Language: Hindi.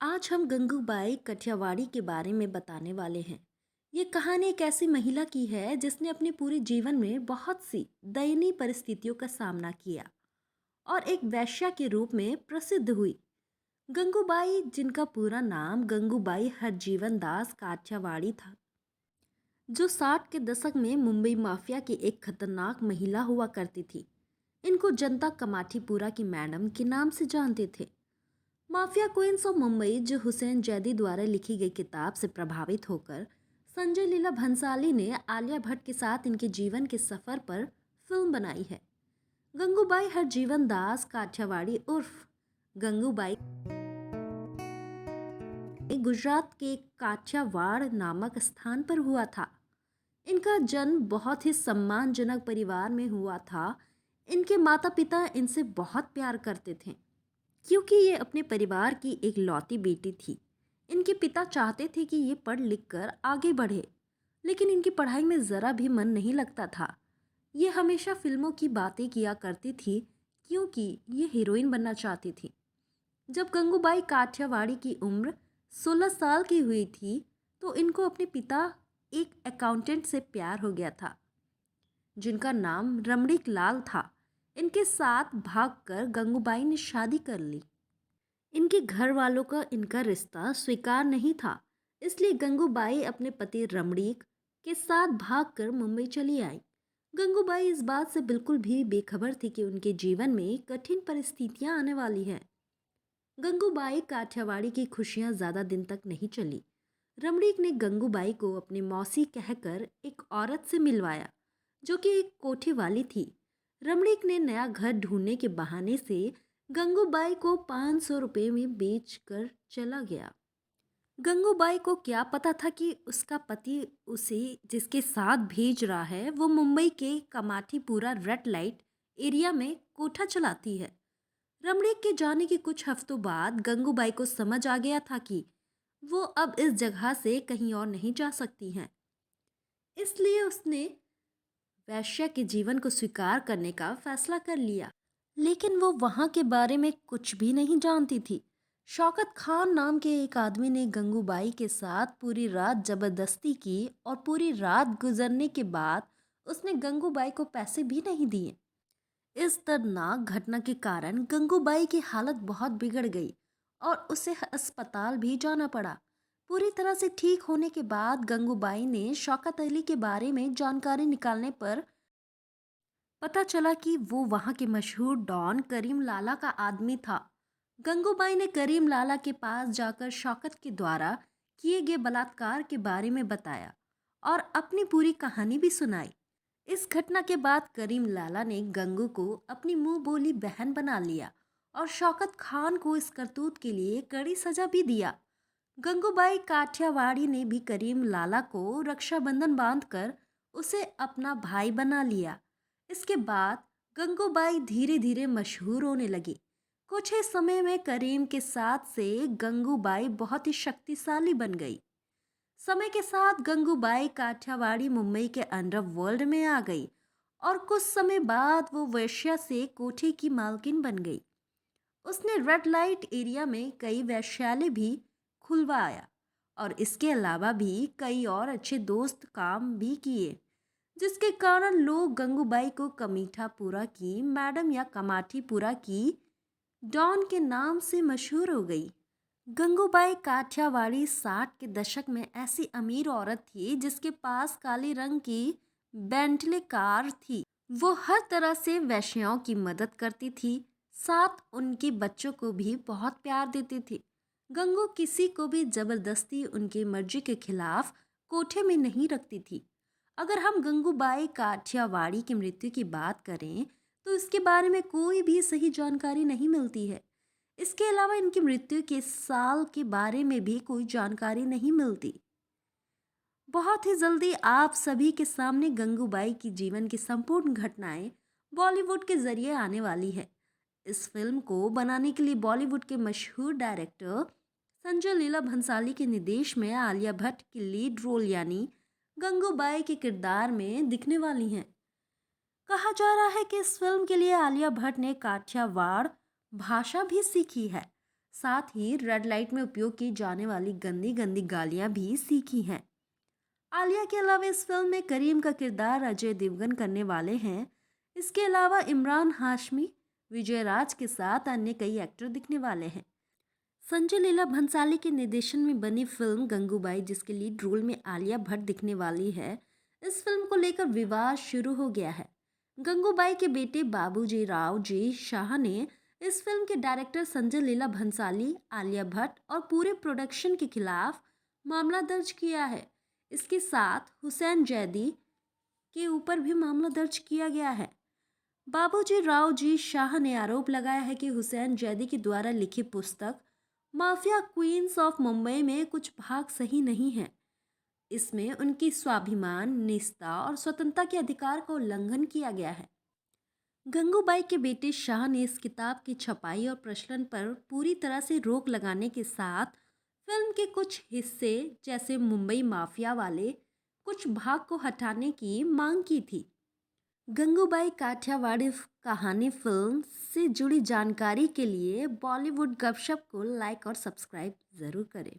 आज हम गंगूबाई काठियावाड़ी के बारे में बताने वाले हैं। ये कहानी एक ऐसी महिला की है जिसने अपने पूरे जीवन में बहुत सी दयनीय परिस्थितियों का सामना किया और एक वैश्या के रूप में प्रसिद्ध हुई। गंगूबाई, जिनका पूरा नाम गंगूबाई हरजीवन दास काठियावाड़ी था, जो 60 के दशक में मुंबई माफिया की एक खतरनाक महिला हुआ करती थी। इनको जनता कमाठीपुरा की मैडम के नाम से जानते थे। माफिया क्वींस ऑफ मुंबई, जो हुसैन जैदी द्वारा लिखी गई किताब से प्रभावित होकर संजय लीला भंसाली ने आलिया भट्ट के साथ इनके जीवन के सफर पर फिल्म बनाई है। गंगूबाई हरजीवन दास काठियावाड़ी उर्फ गंगूबाई गुजरात के काठियावाड़ नामक स्थान पर हुआ था। इनका जन्म बहुत ही सम्मानजनक परिवार में हुआ था। इनके माता पिता इनसे बहुत प्यार करते थे क्योंकि ये अपने परिवार की एक लौती बेटी थी। इनके पिता चाहते थे कि ये पढ़ लिख कर आगे बढ़े, लेकिन इनकी पढ़ाई में ज़रा भी मन नहीं लगता था। ये हमेशा फिल्मों की बातें किया करती थी क्योंकि ये हीरोइन बनना चाहती थी। जब गंगूबाई काठियावाड़ी की उम्र 16 साल की हुई थी, तो इनको अपने पिता, एक अकाउंटेंट से प्यार हो गया था जिनका नाम रमणीक लाल था। इनके साथ भागकर गंगूबाई ने शादी कर ली। इनके घर वालों का इनका रिश्ता स्वीकार नहीं था, इसलिए गंगूबाई अपने पति रमणीक के साथ भागकर मुंबई चली आई। गंगूबाई इस बात से बिल्कुल भी बेखबर थी कि उनके जीवन में कठिन परिस्थितियां आने वाली हैं। गंगूबाई काठियावाड़ी की खुशियां ज्यादा दिन तक नहीं चली। रमणीक ने गंगूबाई को अपनी मौसी कहकर एक औरत से मिलवाया, जो कि एक कोठी वाली थी। रमणीक ने नया घर ढूंढने के बहाने से गंगूबाई को 500 रुपये में बेच कर चला गया। गंगूबाई को क्या पता था कि उसका पति उसे जिसके साथ भेज रहा है वो मुंबई के कमाठीपुरा रेड लाइट एरिया में कोठा चलाती है। रमणीक के जाने के कुछ हफ्तों बाद गंगूबाई को समझ आ गया था कि वो अब इस जगह से कहीं और नहीं जा सकती हैं। इसलिए उसने वैश्या के जीवन को स्वीकार करने का फैसला कर लिया। लेकिन वो वहां के बारे में कुछ भी नहीं जानती थी। शौकत खान नाम के एक आदमी ने गंगूबाई के साथ पूरी रात जबरदस्ती की और पूरी रात गुजरने के बाद उसने गंगूबाई को पैसे भी नहीं दिए। इस दर्दनाक घटना के कारण गंगूबाई की हालत बहुत बिगड़ गई और उसे अस्पताल भी जाना पड़ा। पूरी तरह से ठीक होने के बाद गंगूबाई ने शौकत अली के बारे में जानकारी निकालने पर पता चला कि वो वहाँ के मशहूर डॉन करीम लाला का आदमी था। गंगूबाई ने करीम लाला के पास जाकर शौकत के द्वारा किए गए बलात्कार के बारे में बताया और अपनी पूरी कहानी भी सुनाई। इस घटना के बाद करीम लाला ने गंगू को अपनी मुंह बोली बहन बना लिया और शौकत खान को इस करतूत के लिए कड़ी सजा भी दिया। गंगूबाई काठियावाड़ी ने भी करीम लाला को रक्षाबंधन बांधकर उसे अपना भाई बना लिया। इसके बाद गंगूबाई धीरे धीरे मशहूर होने लगी। कुछ ही समय में करीम के साथ से गंगूबाई बहुत ही शक्तिशाली बन गई। समय के साथ गंगूबाई काठियावाड़ी मुंबई के अंडरवर्ल्ड में आ गई और कुछ समय बाद वो वेश्या से कोठी की मालकिन बन गई। उसने रेड लाइट एरिया में कई वैश्यालय भी खुलवाया और इसके अलावा भी कई और अच्छे दोस्त काम भी किए, जिसके कारण लोग गंगूबाई को कमीठापुरा की मैडम या कमाठीपुरा की डॉन के नाम से मशहूर हो गई। गंगूबाई काठियावाड़ी 60 के दशक में ऐसी अमीर औरत थी जिसके पास काले रंग की बेंटले कार थी। वो हर तरह से वैश्याओं की मदद करती थी, साथ उनके बच्चों को भी बहुत प्यार देती थी। गंगू किसी को भी जबरदस्ती उनकी मर्जी के खिलाफ कोठे में नहीं रखती थी। अगर हम गंगूबाई काठियावाड़ी की मृत्यु की बात करें तो इसके बारे में कोई भी सही जानकारी नहीं मिलती है। इसके अलावा इनकी मृत्यु के साल के बारे में भी कोई जानकारी नहीं मिलती। बहुत ही जल्दी आप सभी के सामने गंगूबाई की जीवन की संपूर्ण घटनाएं बॉलीवुड के जरिए आने वाली है। इस फिल्म को बनाने के लिए बॉलीवुड के मशहूर डायरेक्टर संजय लीला भंसाली के निर्देश में आलिया भट्ट की लीड रोल यानी गंगूबाई के किरदार में दिखने वाली हैं। कहा जा रहा है कि इस फिल्म के लिए आलिया भट्ट ने काठियावाड़ भाषा भी सीखी है। साथ ही रेड लाइट में उपयोग की जाने वाली गंदी गंदी गालियां भी सीखी हैं। आलिया के अलावा इस फिल्म में करीम का किरदार अजय देवगन करने वाले हैं। इसके अलावा इमरान हाशमी, विजय राज के साथ अन्य कई एक्टर दिखने वाले हैं। संजय लीला भंसाली के निर्देशन में बनी फिल्म गंगूबाई, जिसके लीड रोल में आलिया भट्ट दिखने वाली है, इस फिल्म को लेकर विवाद शुरू हो गया है। गंगूबाई के बेटे बाबूजी राव जी शाह ने इस फिल्म के डायरेक्टर संजय लीला भंसाली, आलिया भट्ट और पूरे प्रोडक्शन के खिलाफ मामला दर्ज किया है। इसके साथ हुसैन जैदी के ऊपर भी मामला दर्ज किया गया है। बाबूजी राव जी शाह ने आरोप लगाया है कि हुसैन जैदी के द्वारा लिखी पुस्तक माफिया क्वींस ऑफ मुंबई में कुछ भाग सही नहीं है। इसमें उनकी स्वाभिमान, निष्ठा और स्वतंत्रता के अधिकार का उल्लंघन किया गया है। गंगूबाई के बेटे शाह ने इस किताब की छपाई और प्रचलन पर पूरी तरह से रोक लगाने के साथ फिल्म के कुछ हिस्से, जैसे मुंबई माफिया वाले कुछ भाग को हटाने की मांग की थी। गंगूबाई काठियावाड़ी कहानी फिल्म से जुड़ी जानकारी के लिए बॉलीवुड गपशप को लाइक और सब्सक्राइब ज़रूर करें।